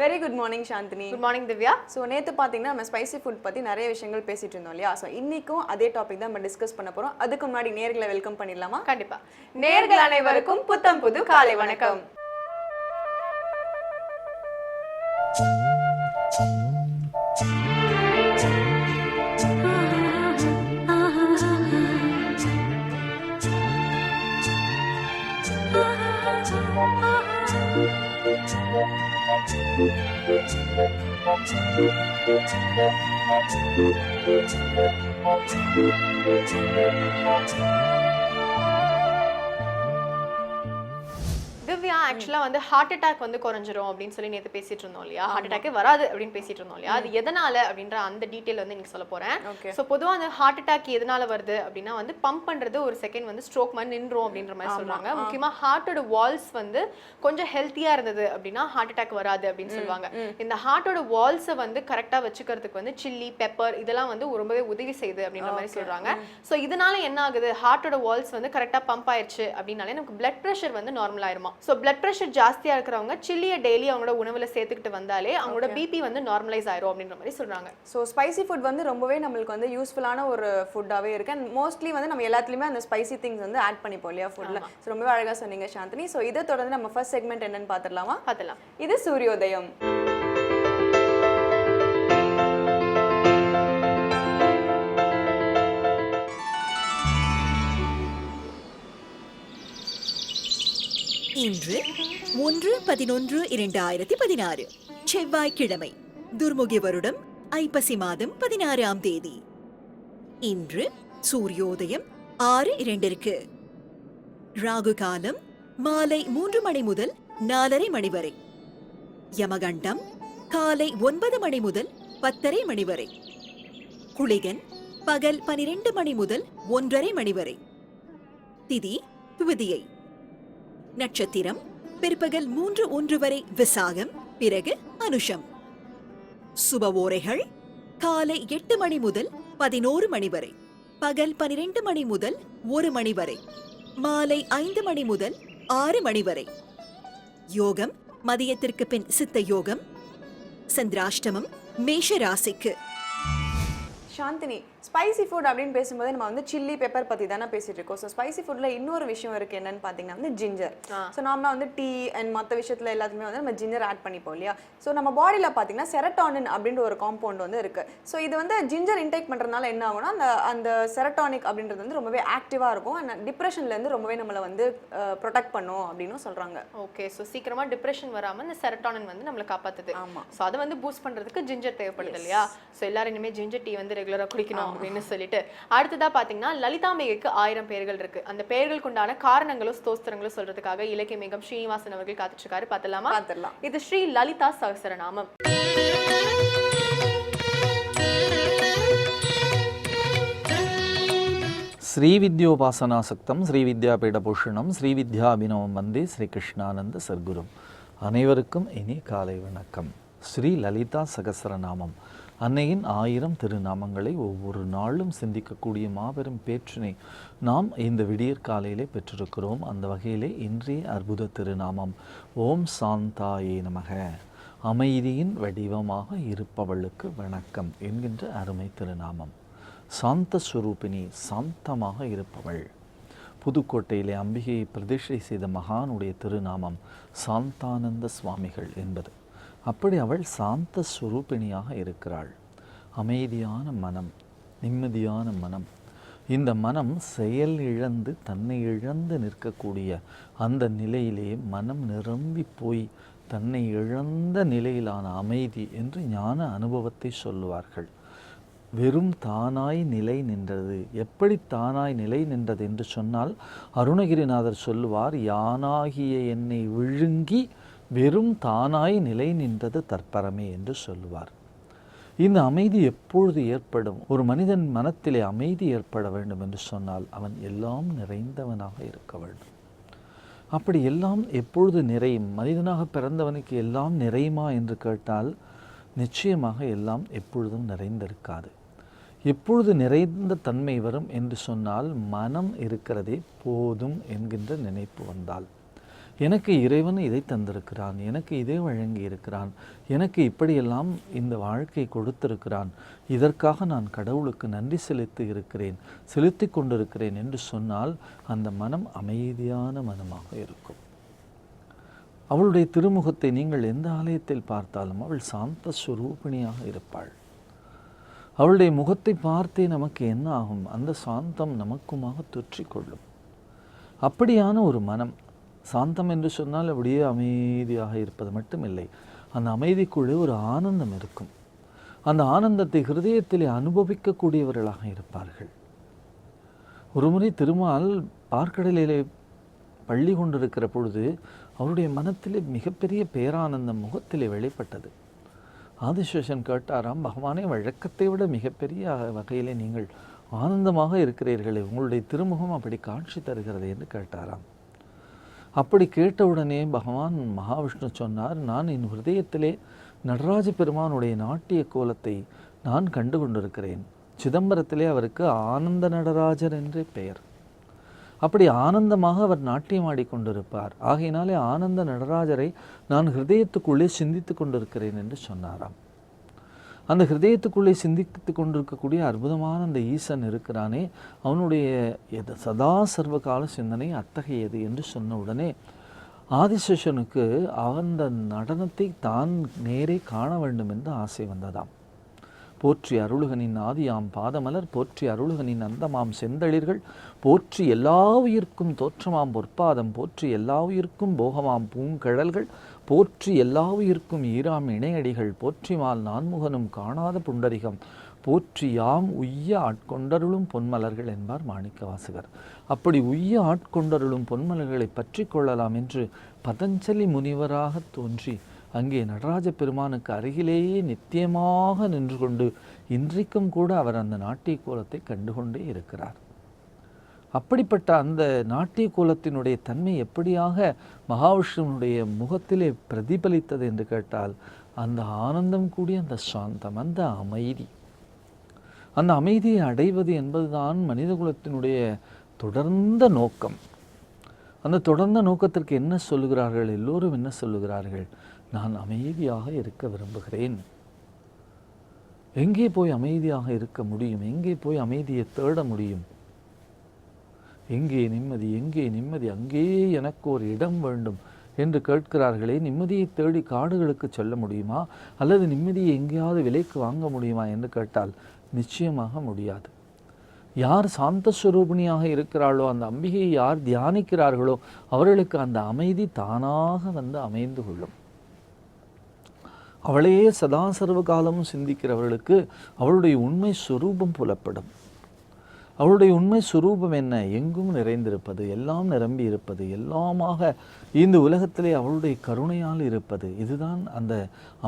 Very good morning Chandini. Good morning Divya. So நேற்று பார்த்தீங்கன்னா நம்ம ஸ்பைசி ஃபுட் பற்றி நிறைய விஷயங்கள் பேசிட்டு இருந்தோம் இல்லையா? ஸோ இன்னைக்கும் அதே டாபிக் தான் நம்ம டிஸ்கஸ் பண்ண போகிறோம். அதுக்கு முன்னாடி நேர்களை வெல்கம் பண்ணிடலாமா? கண்டிப்பா. நேர்கள் அனைவருக்கும் புத்தம் புது காலை வணக்கம். திவ்யா, ஆக்சுவலா வந்து ஹார்ட் அட்டாக் வந்து குறைஞ்சிரும் அப்படின்னு சொல்லி நேற்று பேசிட்டு இருந்தோம் இல்லையா? ஹார்ட் அட்டாக்கே வராது அப்படின்னு பேசிட்டு இருந்தோம் இல்லையா? அது எதனால அப்படின்ற அந்த டீட்டெயில் வந்து இன்னைக்கு சொல்ல போறேன். ஸோ பொதுவாக அந்த ஹார்ட் அட்டாக் எதனால வருது அப்படின்னா வந்து பம்ப் பண்றது ஒரு செகண்ட் வந்து ஸ்ட்ரோக் மாதிரி நின்றோம் அப்படின்ற மாதிரி சொல்றாங்க. முக்கியமா ஹார்ட்டோட வால்ஸ் வந்து கொஞ்சம் ஹெல்த்தியா இருந்தது அப்படின்னா ஹார்ட் அட்டாக் வராது அப்படின்னு சொல்லுவாங்க. இந்த ஹார்ட்டோட வால்ஸை வந்து கரெக்டா வச்சுக்கிறதுக்கு வந்து சில்லி பெப்பர் இதெல்லாம் வந்து ரொம்பவே உதவி செய்யுது அப்படின்ற மாதிரி சொல்றாங்க. ஸோ இதனால என்ன ஆகுது, ஹார்ட்டோட வால்ஸ் வந்து கரெக்டா பம்ப் ஆயிடுச்சு அப்படின்னாலே நமக்கு பிளட் ப்ரெஷர் வந்து நார்மல் ஆயிருமா. ஸோ பிளட் ப்ரெஷர் ஜாஸ்தியா இருக்கிறவங்க சில்லியை டெய்லி அவங்களோட உணவுல சேர்த்துக்கிட்டு வந்தாலே அவங்களோட பிபி வந்து நார்மலைஸ் ஆயிரும் அப்படின்ற மாதிரி சொல்றாங்க. ஸோ ஸ்பைசி ஃபுட் வந்து ரொம்பவே நம்மளுக்கு வந்து யூஸ்ஃபுல்லான ஒரு ஃபுட்டாகவே இருக்கு. அண்ட் மோஸ்ட்லி வந்து நம்ம எல்லாத்துலேயுமே அந்த ஸ்பைசி திங்ஸ் வந்து ஆட் பண்ணிப்போம் இல்லையா ஃபுட்ல. ஸோ ரொம்பவே அழகாக சொன்னீங்க சாந்தினி. ஸோ இதை தொடர்ந்து நம்ம ஃபர்ஸ்ட் செக்மெண்ட் என்னன்னு பார்த்துடலாமா? பார்த்துலாம். இது சூரியோதயம். இன்று 1/11/2016 செவ்வாய்க்கிழமை, துர்முகி வருடம் ஐப்பசி மாதம் 16ஆம் தேதி. இன்று சூரியோதயம் 6:02. ராகு காலம் மாலை 3 மணி முதல் 4:30 மணி வரை. யமகண்டம் காலை 9 மணி முதல் 10:30 மணி வரை. குளிகன் பகல் 12 மணி முதல் 1:30 மணி வரை. திதி துவிதியை. நட்சத்திரம் பிற்பகல் 3:01 வரை விசாகம், பிறகு அனுஷம். சுப ஓரைகள் காலை 8 மணி முதல் 11 மணி வரை, பகல் 12 மணி முதல் 1 மணி வரை, மாலை 5 மணி முதல் 6 மணி வரை. யோகம் மதியத்திற்கு பின் சித்த யோகம். சந்திராஷ்டமம் மேஷ ராசிக்கு. சாந்தினி, ஸ்பைசி ஃபுட் அப்படின்னு பேசும்போது நம்ம வந்து சில்லி பெப்பர் பற்றி தானே பேசிட்டு இருக்கோம். ஸோ ஸ்பைசி ஃபுட்டில் இன்னொரு விஷயம் இருக்குது, என்னன்னு பார்த்தீங்கன்னா வந்து ஜிஞ்சர். ஸோ நார்மலாக வந்து டீ அண்ட் மற்ற விஷயத்தில் எல்லாத்துக்குமே வந்து நம்ம ஜிஞ்சர் ஆட் பண்ணிப்போம் இல்லையா? ஸோ நம்ம பாடியில் பார்த்தீங்கன்னா செரட்டானின் அப்படின்ற ஒரு காம்பவுண்ட் வந்து இருக்குது. ஸோ இது வந்து ஜிஞ்சர் இன்டேக் பண்ணுறதுனால என்ன ஆகும்னா அந்த செரட்டானிக் அப்படின்றது வந்து ரொம்பவே ஆக்டிவாக இருக்கும். அண்ட் டிப்ரெஷன்லேருந்து ரொம்பவே நம்மளை வந்து ப்ரொடெக்ட் பண்ணும் அப்படின்னு சொல்கிறாங்க. ஓகே, ஸோ சீக்கிரமாக டிப்ரெஷன் வராமல் இந்த செரட்டானின் வந்து நம்மளை காப்பாற்றுது. ஆமாம். ஸோ அதை வந்து பூஸ்ட் பண்ணுறதுக்கு ஜிஞ்சர் தேவைப்படுது இல்லையா? ஸோ எல்லாரும் இனிமேல் ஜிஞ்சர் டீ வந்து ரெகுலராக குடிக்கணும் அப்படின்னு சொல்லிட்டு, அடுத்ததா பாத்தீங்கன்னா லலிதாம்பிகைக்கு 1000 பெயர்கள் இருக்கு. அந்த பெயர்களுக்கு உண்டான காரணங்களும் ஸ்தோத்திரங்களும் சொல்றதுக்காக இலக்கிய மேகம் ஸ்ரீனிவாசன் அவர்கள் காத்துட்டு இருக்காரு. பார்த்தலாமா? பார்த்துடலாம். இது ஸ்ரீ லலிதா சகஸ்ரநாமம். ஸ்ரீவித்யோபாசனாசக்தம் ஸ்ரீவித்யாபீடபூஷணம் ஸ்ரீவித்யாபினவம் வந்தே ஸ்ரீகிருஷ்ணானந்த சர்க்குரும். அனைவருக்கும் இனி காலை வணக்கம். ஸ்ரீ லலிதா சகஸ்ரநாமம், அன்னையின் 1000 திருநாமங்களை ஒவ்வொரு நாளும் சிந்திக்கக்கூடிய மாபெரும் பேற்றினை நாம் இந்த விடியற் காலையிலே பெற்றிருக்கிறோம். அந்த வகையிலே இன்றைய அற்புத திருநாமம் ஓம் சாந்தாயே நமக, அமைதியின் வடிவமாக இருப்பவளுக்கு வணக்கம் என்கின்ற அருமை திருநாமம். சாந்த ஸ்வரூபிணி, சாந்தமாக இருப்பவள். புதுக்கோட்டையிலே அம்பிகையை பிரதிஷ்டை செய்த மகானுடைய திருநாமம் சாந்தானந்த சுவாமிகள் என்பது. அப்படி அவள் சாந்த ஸ்வரூபிணியாக இருக்கிறாள். அமைதியான மனம், நிம்மதியான மனம். இந்த மனம் செயல் இழந்து தன்னை இழந்து நிற்கக்கூடிய அந்த நிலையிலே மனம் நிரம்பி போய் தன்னை இழந்த நிலையிலான அமைதி என்று ஞான அனுபவத்தை சொல்லுவார்கள். வெறும் தானாய் நிலை நின்றது. எப்படி தானாய் நிலை நின்றது என்று சொன்னால், அருணகிரிநாதர் சொல்லுவார், யானாகிய என்னை விழுங்கி வெறும் தானாய் நிலை நின்றது தற்பரமே என்று சொல்லுவார். இந்த அமைதி எப்பொழுது ஏற்படும்? ஒரு மனிதன் மனத்திலே அமைதி ஏற்பட வேண்டும் என்று சொன்னால் அவன் எல்லாம் நிறைந்தவனாக இருக்க வேண்டும். அப்படி எல்லாம் எப்பொழுது நிறையும்? மனிதனாக பிறந்தவனுக்கு எல்லாம் நிறையுமா என்று கேட்டால் நிச்சயமாக எல்லாம் எப்பொழுதும் நிறைந்திருக்காது. எப்பொழுது நிறைந்த தன்மை வரும் என்று சொன்னால், மனம் இருக்கிறதே போதும் என்கின்ற நினைப்பு வந்தால். எனக்கு இறைவன் இதை தந்திருக்கிறான், எனக்கு இதை வழங்கி இருக்கிறான், எனக்கு இப்படியெல்லாம் இந்த வாழ்க்கை கொடுத்திருக்கிறான், இதற்காக நான் கடவுளுக்கு நன்றி செலுத்தி கொண்டிருக்கிறேன் என்று சொன்னால் அந்த மனம் அமைதியான மனமாக இருக்கும். அவளுடைய திருமுகத்தை நீங்கள் எந்த ஆலயத்தில் பார்த்தாலும் அவள் சாந்த ஸ்வரூபிணியாக இருப்பாள். அவளுடைய முகத்தை பார்த்தே நமக்கு என்ன ஆகும்? அந்த சாந்தம் நமக்குமாக தொற்றிக்கொள்ளும். அப்படியான ஒரு மனம், சாந்தம் என்று சொன்னால் அப்படியே அமைதியாக இருப்பது மட்டுமில்லை, அந்த அமைதிக்குள்ளே ஒரு ஆனந்தம் இருக்கும். அந்த ஆனந்தத்தை ஹிருதயத்திலே அனுபவிக்கக்கூடியவர்களாக இருப்பார்கள். ஒருமுறை திருமால் பார்க்கடலிலே பள்ளி கொண்டிருக்கிற பொழுது அவருடைய மனத்திலே மிகப்பெரிய பேரானந்தம் முகத்திலே வெளிப்பட்டது. ஆதிசேஷன் கேட்டாராம், பகவானே, வழக்கத்தை விட மிகப்பெரிய வகையிலே நீங்கள் ஆனந்தமாக இருக்கிறீர்களே, உங்களுடைய திருமுகம் அப்படி காட்சி தருகிறது என்று கேட்டாராம். அப்படி கேட்டவுடனே பகவான் மகாவிஷ்ணு சொன்னார், நான் என் ஹிருதயத்திலே நடராஜ பெருமானுடைய நாட்டிய கோலத்தை நான் கண்டு கொண்டிருக்கிறேன். சிதம்பரத்திலே அவருக்கு ஆனந்த நடராஜர் என்றே பெயர். அப்படி ஆனந்தமாக அவர் நாட்டியம் ஆடிக்கொண்டிருப்பார். ஆகையினாலே ஆனந்த நடராஜரை நான் ஹிருதயத்துக்குள்ளே சிந்தித்து கொண்டிருக்கிறேன் என்று சொன்னாராம். அந்த ஹிருதயத்துக்குள்ளே சிந்தித்து கொண்டிருக்கக்கூடிய அற்புதமான அந்த ஈசன் இருக்கிறானே, அவனுடைய சதா சர்வகால சிந்தனை அத்தகையது என்று சொன்ன உடனே ஆதிசேஷனுக்கு அந்த நடனத்தை தான் நேரே காண வேண்டும் என்று ஆசை வந்ததாம். போற்றி அருளுகனின் ஆதியாம் பாதமலர், போற்றி அருளுகனின் அந்தமாம் செந்தளிர்கள், போற்றி எல்லா உயிர்க்கும் தோற்றமாம் பொற்பாதம், போற்றி எல்லா உயிர்க்கும் போகமாம் பூங்கழல்கள், போற்றி எல்லா உயிர்க்கும் ஈராம் இணையடிகள், போற்றிமால் நான்முகனும் காணாத புண்டரிகம், போற்றி யாம் உய்ய ஆட்கொண்டருளும் பொன்மலர்கள் என்பார் மாணிக்கவாசகர். அப்படி உய்ய ஆட்கொண்டருளும் பொன்மலர்களை பற்றி கொள்ளலாம் என்று பதஞ்சலி முனிவராக தோன்றி அங்கே நடராஜ பெருமானுக்கு அருகிலேயே நித்தியமாக நின்று கொண்டு இன்றைக்கும் கூட அவர் அந்த நாட்டிய கோலத்தை கண்டுகொண்டே இருக்கிறார். அப்படிப்பட்ட அந்த நாட்டிய கோலத்தினுடைய தன்மை எப்படியாக மகாவிஷ்ணுனுடைய முகத்திலே பிரதிபலித்தது என்று கேட்டால், அந்த ஆனந்தம் கூடிய அந்த சாந்தம், அந்த அமைதி, அந்த அமைதியை அடைவது என்பதுதான் மனித குலத்தினுடைய தொடர்ந்த நோக்கம். அந்த தொடர்ந்த நோக்கத்திற்கு என்ன சொல்லுகிறார்கள்? எல்லோரும் என்ன சொல்லுகிறார்கள்? நான் அமைதியாக இருக்க விரும்புகிறேன். எங்கே போய் அமைதியாக இருக்க முடியும்? எங்கே போய் அமைதியை தேட முடியும்? எங்கே நிம்மதி, எங்கே நிம்மதி, அங்கே எனக்கு ஒரு இடம் வேண்டும் என்று கேட்கிறார்களே. நிம்மதியை தேடி காடுகளுக்கு செல்ல முடியுமா? அல்லது நிம்மதியை எங்கேயாவது விலைக்கு வாங்க முடியுமா என்று கேட்டால் நிச்சயமாக முடியாது. யார் சாந்தஸ்வரூபிணியாக இருக்கிறாளோ, அந்த அம்பிகையை யார் தியானிக்கிறார்களோ அவர்களுக்கு அந்த அமைதி தானாக வந்து அமைந்து கொள்ளும். அவளையே சதா சர்வ காலமும் சிந்திக்கிறவர்களுக்கு அவளுடைய உண்மை சுரூபம் புலப்படும். அவளுடைய உண்மை சுரூபம் என்ன? எங்கும் நிறைந்திருப்பது, எல்லாம் நிரம்பி இருப்பது, எல்லாமாக இந்த உலகத்திலே அவளுடைய கருணையால் இருப்பது. இதுதான் அந்த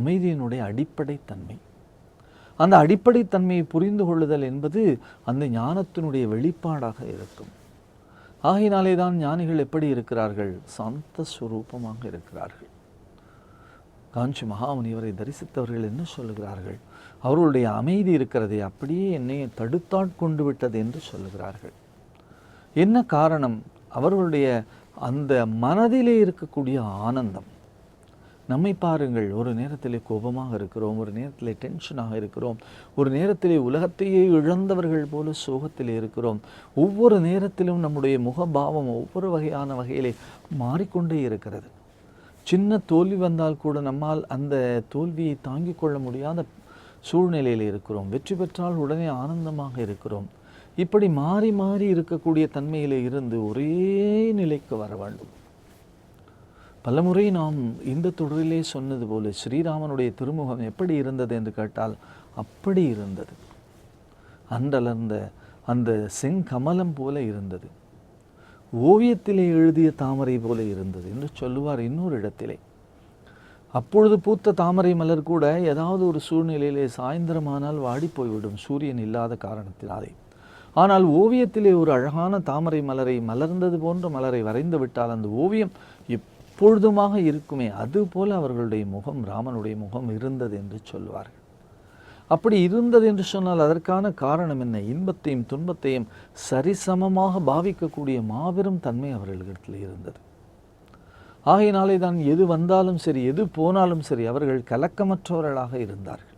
அமைதியினுடைய அடிப்படை தன்மை. அந்த அடிப்படை தன்மையை புரிந்து கொள்ளுதல் என்பது அந்த ஞானத்தினுடைய வெளிப்பாடாக இருக்கும். ஆகையினாலே தான் ஞானிகள் எப்படி இருக்கிறார்கள்? சாந்த ஸ்வரூபமாக இருக்கிறார்கள். காஞ்சி மகாமுனிவரை தரிசித்தவர்கள் என்ன சொல்லுகிறார்கள்? அவர்களுடைய அமைதி இருக்கிறதே அப்படியே என்னை தடுத்தாட்கொண்டு விட்டது என்று சொல்லுகிறார்கள். என்ன காரணம்? அவர்களுடைய அந்த மனதிலே இருக்கக்கூடிய ஆனந்தம். நம்மை பாருங்கள், ஒரு நேரத்திலே கோபமாக இருக்கிறோம், ஒரு நேரத்திலே டென்ஷனாக இருக்கிறோம், ஒரு நேரத்திலே உலகத்தையே இழந்தவர்கள் போல சோகத்திலே இருக்கிறோம். ஒவ்வொரு நேரத்திலும் நம்முடைய முகபாவம் ஒவ்வொரு வகையிலே மாறிக்கொண்டே இருக்கிறது. சின்ன தோல்வி வந்தால் கூட நம்மால் அந்த தோல்வியை தாங்கிக் கொள்ள முடியாத சூழ்நிலையில் இருக்கிறோம். வெற்றி பெற்றால் உடனே ஆனந்தமாக இருக்கிறோம். இப்படி மாறி மாறி இருக்கக்கூடிய தன்மையிலே இருந்து ஒரே நிலைக்கு வர வேண்டும். பலமுறை நாம் இந்த தொடரிலே சொன்னது போல ஸ்ரீராமனுடைய திருமுகம் எப்படி இருந்தது என்று கேட்டால் அப்படி இருந்தது. அன்றலர்ந்த அந்த செங்கமலம் போல இருந்தது. ஓவியத்திலே எழுதிய தாமரை போல இருந்தது என்று சொல்லுவார் இன்னொரு இடத்திலே. அப்பொழுது பூத்த தாமரை மலர் கூட ஏதாவது ஒரு சூழ்நிலையிலே சாயந்தரமானால் வாடி போய்விடும், சூரியன் இல்லாத காரணத்தினாலே. ஆனால் ஓவியத்திலே ஒரு அழகான தாமரை மலரை, மலர்ந்தது போன்ற மலரை வரைந்து விட்டால் அந்த ஓவியம் எப்பொழுதுமாக இருக்குமே. அதுபோல அவர்களுடைய முகம், ராமனுடைய முகம் இருந்தது என்று சொல்வார்கள். அப்படி இருந்தது என்று சொன்னால் அதற்கான காரணம் என்ன? இன்பத்தையும் துன்பத்தையும் சரிசமமாக பாவிக்கக்கூடிய மாபெரும் தன்மை அவர்களிடத்தில் இருந்தது. ஆகையினாலே தான் எது வந்தாலும் சரி, எது போனாலும் சரி, அவர்கள் கலக்கமற்றவர்களாக இருந்தார்கள்.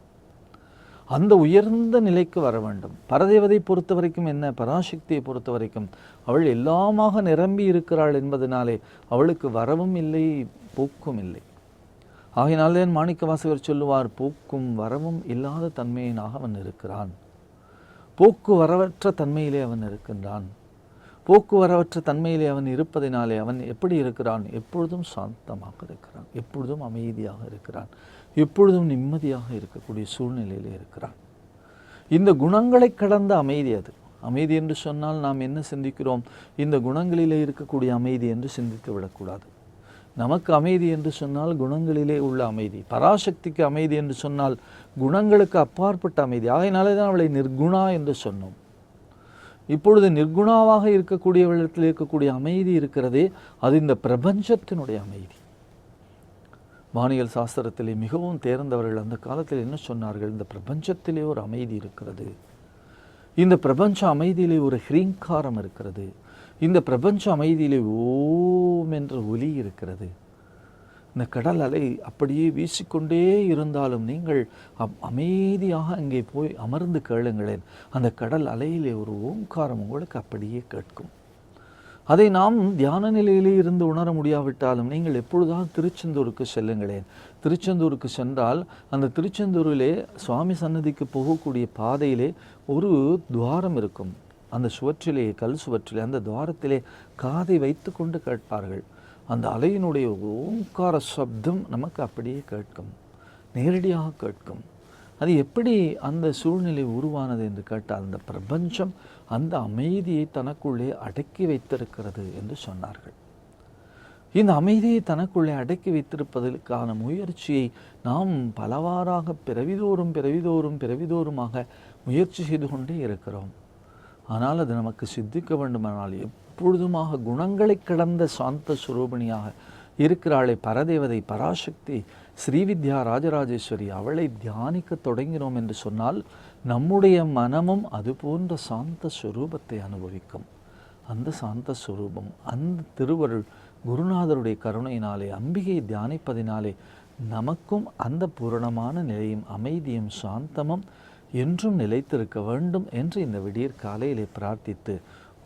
அந்த உயர்ந்த நிலைக்கு வர வேண்டும். பரதேவதை பொறுத்த வரைக்கும் என்ன, பராசக்தியை பொறுத்த வரைக்கும் அவள் எல்லாமாக நிரம்பி இருக்கிறாள் என்பதனாலே அவளுக்கு வரவும் இல்லை, போக்கும் இல்லை. ஆகையினாலே மாணிக்கவாசகர் சொல்லுவார், போக்கும் வரவும் இல்லாத தன்மையினாக அவன் இருக்கிறான். போக்கு வரவற்ற தன்மையிலே அவன் இருக்கின்றான். போக்குவரவற்ற தன்மையிலே அவன் இருப்பதினாலே அவன் எப்படி இருக்கிறான்? எப்பொழுதும் சாந்தமாக இருக்கிறான், எப்பொழுதும் அமைதியாக இருக்கிறான், எப்பொழுதும் நிம்மதியாக இருக்கக்கூடிய சூழ்நிலையிலே இருக்கிறான். இந்த குணங்களை கடந்த அமைதி அது. அமைதி என்று சொன்னால் நாம் என்ன சிந்திக்கிறோம்? இந்த குணங்களிலே இருக்கக்கூடிய அமைதி என்று சிந்தித்து விடக்கூடாது. நமக்கு அமைதி என்று சொன்னால் குணங்களிலே உள்ள அமைதி. பராசக்திக்கு அமைதி என்று சொன்னால் குணங்களுக்கு அப்பாற்பட்ட அமைதி. ஆகையினாலே தான் அவளை நிர்குணா என்று சொன்னோம். இப்பொழுது நிர்குணாவாக இருக்கக்கூடியவளிடத்தில் இருக்கக்கூடிய அமைதி இருக்கிறதே, அது இந்த பிரபஞ்சத்தினுடைய அமைதி. வானியல் சாஸ்திரத்திலே மிகவும் தேர்ந்தவர்கள் அந்த காலத்தில் என்ன சொன்னார்கள்? இந்த பிரபஞ்சத்திலே ஒரு அமைதி இருக்கிறது, இந்த பிரபஞ்ச அமைதியிலே ஒரு ஹ்ரீங்காரம் இருக்கிறது, இந்த பிரபஞ்ச அமைதியிலே ஓம் என்ற ஒலி இருக்கிறது. இந்த கடல் அலை அப்படியே வீசிக்கொண்டே இருந்தாலும் நீங்கள் அமைதியாக அங்கே போய் அமர்ந்து கேளுங்களேன், அந்த கடல் அலையிலே ஒரு ஓங்காரம் உங்களுக்கு அப்படியே கேட்கும். அதை நாம் தியான நிலையிலே இருந்து உணர முடியாவிட்டாலும் நீங்கள் எப்பொழுதாவது திருச்செந்தூருக்கு செல்லுங்களேன். திருச்செந்தூருக்கு சென்றால் அந்த திருச்செந்தூரிலே சுவாமி சன்னதிக்கு போகக்கூடிய பாதையிலே ஒரு துவாரம் இருக்கும். அந்த சுவற்றிலே, கல் சுவற்றிலே, அந்த துவாரத்திலே காதை வைத்து கொண்டு கேட்பார்கள். அந்த அலையினுடைய ஓங்கார சப்தம் நமக்கு அப்படியே கேட்கும், நேரடியாக கேட்கும். அது எப்படி அந்த சூழ்நிலை உருவானது என்று கேட்டால், அந்த பிரபஞ்சம் அந்த அமைதியை தனக்குள்ளே அடக்கி வைத்திருக்கிறது என்று சொன்னார்கள். இந்த அமைதியை தனக்குள்ளே அடக்கி வைத்திருப்பதற்கான முயற்சியை நாம் பலவாறாக பிறவிதோறுமாக முயற்சி செய்து கொண்டே இருக்கிறோம். ஆனால் அது நமக்கு சித்திக்க வேண்டுமானால் எப்பொழுதுமாக குணங்களை கடந்த சாந்த சுரூபிணியாக இருக்கிறாளே பரதேவதை, பராசக்தி, ஸ்ரீவித்யா ராஜராஜேஸ்வரி, அவளை தியானிக்க தொடங்கினோம் என்று சொன்னால் நம்முடைய மனமும் அது போன்ற சாந்த சுரூபத்தை அனுபவிக்கும். அந்த சாந்த சுரூபம், அந்த திருவருள் குருநாதருடைய கருணையினாலே, அம்பிகையை தியானிப்பதினாலே நமக்கும் அந்த பூரணமான நிலையும் அமைதியும் சாந்தமும் என்றும் நிலைத்திருக்க வேண்டும் என்று இந்த விடியற் காலையிலே பிரார்த்தித்து,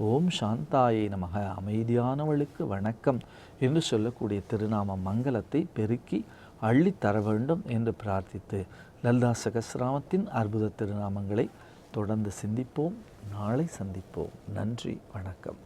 ஓம் சாந்தாயை நமக, அமைதியானவளுக்கு வணக்கம் என்று சொல்லக்கூடிய திருநாம மங்களத்தை பெருக்கி அள்ளித்தர வேண்டும் என்று பிரார்த்தித்து, லலிதா சகஸ்ரநாமத்தின் அற்புத திருநாமங்களை தொடர்ந்து சிந்திப்போம். நாளை சந்திப்போம். நன்றி, வணக்கம்.